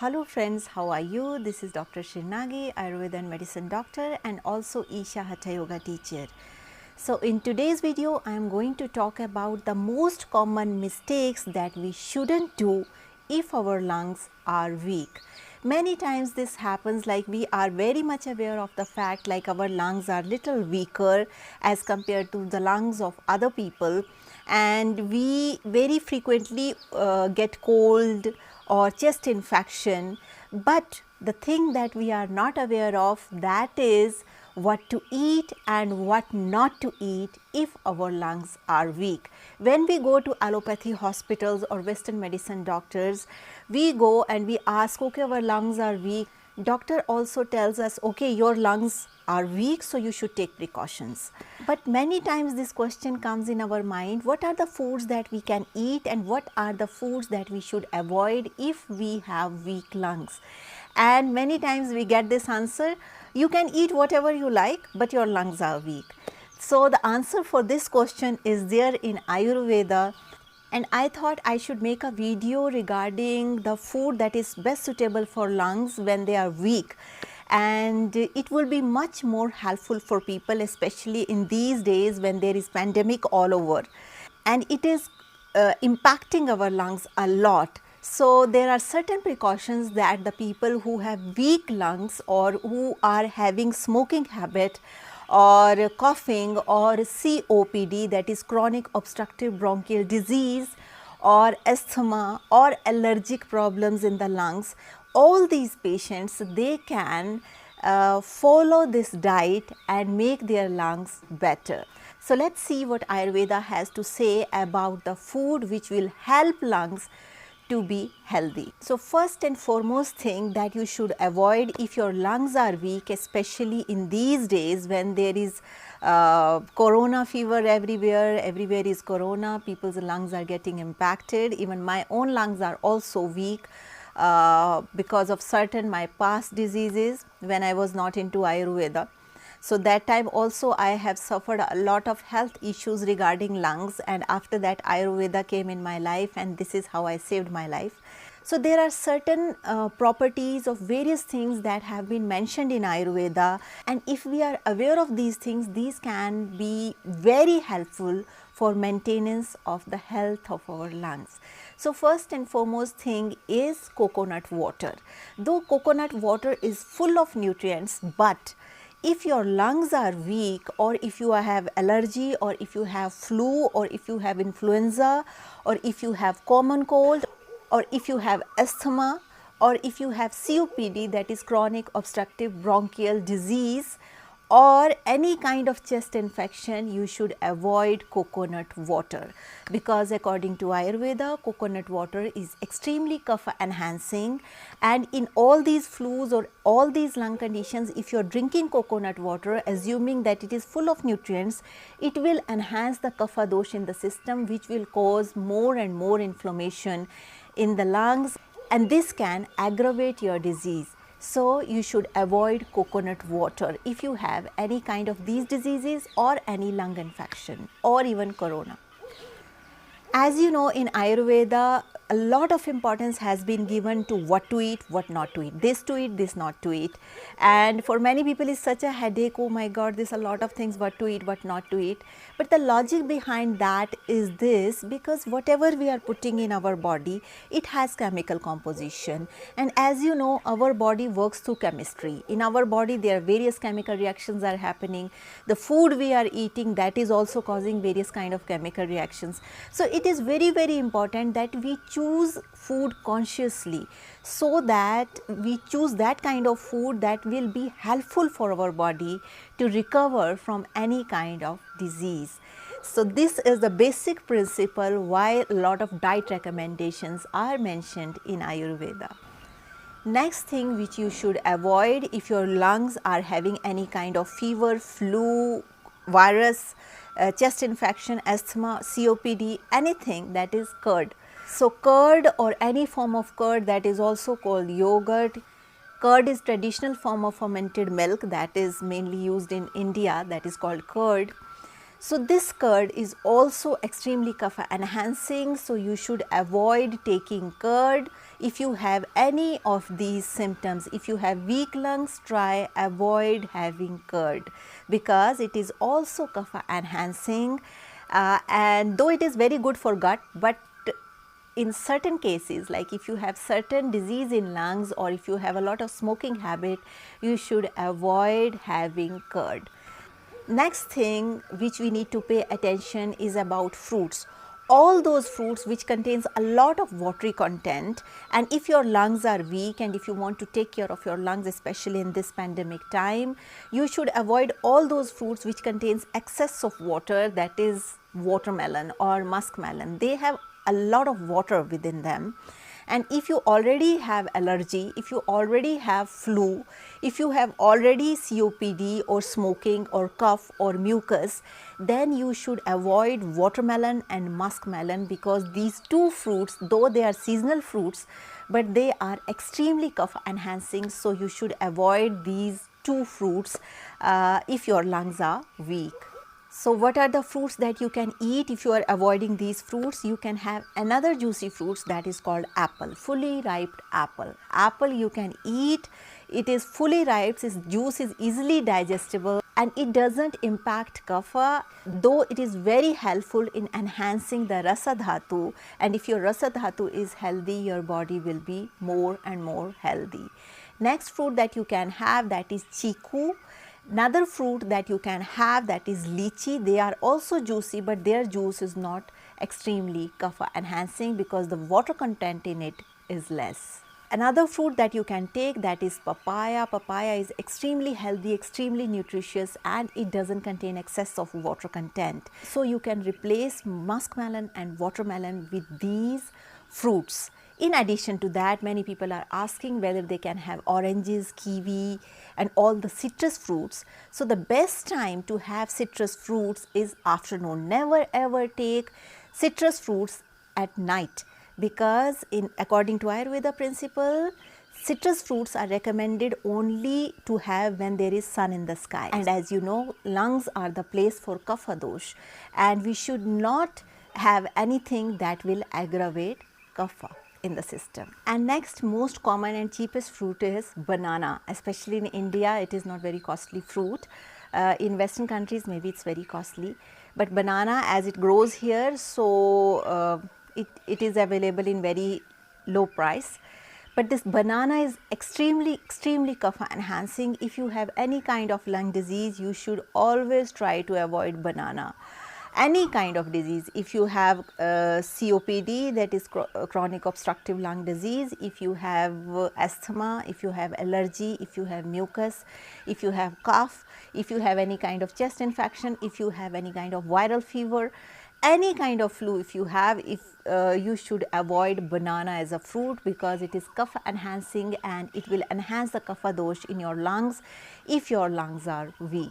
Hello friends, how are you? This is Dr. Sri Nagi, Ayurveda and Medicine Doctor and also Isha Hatha Yoga teacher. So in today's video, I am going to talk about the most common mistakes that we shouldn't do if our lungs are weak. Many times this happens, like we are very much aware of the fact like our lungs are little weaker as compared to the lungs of other people, and we very frequently get cold or chest infection, but the thing that we are not aware of, that is what to eat and what not to eat if our lungs are weak. When we go to allopathy hospitals or western medicine doctors, we go and we ask, okay, our lungs are weak. Doctor also tells us, okay, your lungs are weak, so you should take precautions. But many times this question comes in our mind, what are the foods that we can eat and what are the foods that we should avoid if we have weak lungs? And many times we get this answer, you can eat whatever you like, but your lungs are weak. So the answer for this question is there in Ayurveda, and I thought I should make a video regarding the food that is best suitable for lungs when they are weak, and it will be much more helpful for people, especially in these days when there is pandemic all over and it is impacting our lungs a lot. So there are certain precautions that the people who have weak lungs or who are having smoking habit or coughing or COPD, that is chronic obstructive bronchial disease, or asthma or allergic problems in the lungs, all these patients, they can follow this diet and make their lungs better. So let's see what Ayurveda has to say about the food which will help lungs to be healthy. So first and foremost thing that you should avoid if your lungs are weak, especially in these days when there is corona fever everywhere is corona, people's lungs are getting impacted. Even my own lungs are also weak because of certain my past diseases when I was not into Ayurveda. So that time also I have suffered a lot of health issues regarding lungs, and after that Ayurveda came in my life and this is how I saved my life. So there are certain properties of various things that have been mentioned in Ayurveda, and if we are aware of these things, these can be very helpful for maintenance of the health of our lungs. So first and foremost thing is coconut water. Though coconut water is full of nutrients, but if your lungs are weak, or if you have allergy, or if you have flu, or if you have influenza, or if you have common cold, or if you have asthma, or if you have COPD, that is chronic obstructive bronchial disease, or any kind of chest infection, you should avoid coconut water, because according to Ayurveda, coconut water is extremely kapha enhancing, and in all these flus or all these lung conditions, if you are drinking coconut water, assuming that it is full of nutrients, it will enhance the kapha dosh in the system, which will cause more and more inflammation in the lungs, and this can aggravate your disease. So you should avoid coconut water if you have any kind of these diseases or any lung infection or even corona. As you know, in Ayurveda, a lot of importance has been given to what to eat, what not to eat, this to eat, this not to eat. And for many people it's such a headache, oh my god, there's a lot of things what to eat, what not to eat. But the logic behind that is this, because whatever we are putting in our body, it has chemical composition. And as you know, our body works through chemistry. In our body there are various chemical reactions are happening. The food we are eating, that is also causing various kind of chemical reactions. So it is very, very important that we choose food consciously, so that we choose that kind of food that will be helpful for our body to recover from any kind of disease. So this is the basic principle why a lot of diet recommendations are mentioned in Ayurveda. Next thing which you should avoid if your lungs are having any kind of fever, flu, virus, chest infection, asthma, COPD, anything, that is curd. So curd or any form of curd, that is also called yogurt. Curd is traditional form of fermented milk that is mainly used in India, that is called curd. So this curd is also extremely kapha enhancing, so you should avoid taking curd if you have any of these symptoms, if you have weak lungs, try avoid having curd, because it is also kapha enhancing, and though it is very good for gut, but in certain cases, like if you have certain disease in lungs or if you have a lot of smoking habit, you should avoid having curd. Next thing which we need to pay attention is about fruits. All those fruits which contains a lot of watery content, and if your lungs are weak and if you want to take care of your lungs, especially in this pandemic time, you should avoid all those fruits which contains excess of water, that is watermelon or muskmelon. They have a lot of water within them. And if you already have allergy, if you already have flu, if you have already COPD or smoking or cough or mucus, then you should avoid watermelon and muskmelon, because these two fruits, though they are seasonal fruits, but they are extremely cough enhancing. So you should avoid these two fruits if your lungs are weak. So what are the fruits that you can eat if you are avoiding these fruits? You can have another juicy fruits that is called apple, fully ripe apple. Apple you can eat, it is fully ripe, its juice is easily digestible and it doesn't impact kapha, though it is very helpful in enhancing the rasa dhatu, and if your rasa dhatu is healthy, your body will be more and more healthy. Next fruit that you can have, that is chiku. Another fruit that you can have, that is lychee. They are also juicy, but their juice is not extremely kapha enhancing because the water content in it is less. Another fruit that you can take, that is papaya. Papaya is extremely healthy, extremely nutritious, and it doesn't contain excess of water content. So you can replace muskmelon and watermelon with these fruits. In addition to that, many people are asking whether they can have oranges, kiwi and all the citrus fruits. So the best time to have citrus fruits is afternoon. Never ever take citrus fruits at night, because according to Ayurveda principle, citrus fruits are recommended only to have when there is sun in the sky. And as you know, lungs are the place for kapha dosh, and we should not have anything that will aggravate kapha in the system. And next most common and cheapest fruit is banana. Especially in India, it is not very costly fruit. In Western countries, maybe it's very costly. But banana, as it grows here, so it is available in very low price. But this banana is extremely kapha enhancing. If you have any kind of lung disease, you should always try to avoid banana. Any kind of disease, if you have COPD, that is chronic obstructive lung disease, if you have asthma, if you have allergy, if you have mucus, if you have cough, if you have any kind of chest infection, if you have any kind of viral fever, any kind of flu, if you have, you should avoid banana as a fruit, because it is kapha enhancing and it will enhance the kapha dosh in your lungs if your lungs are weak.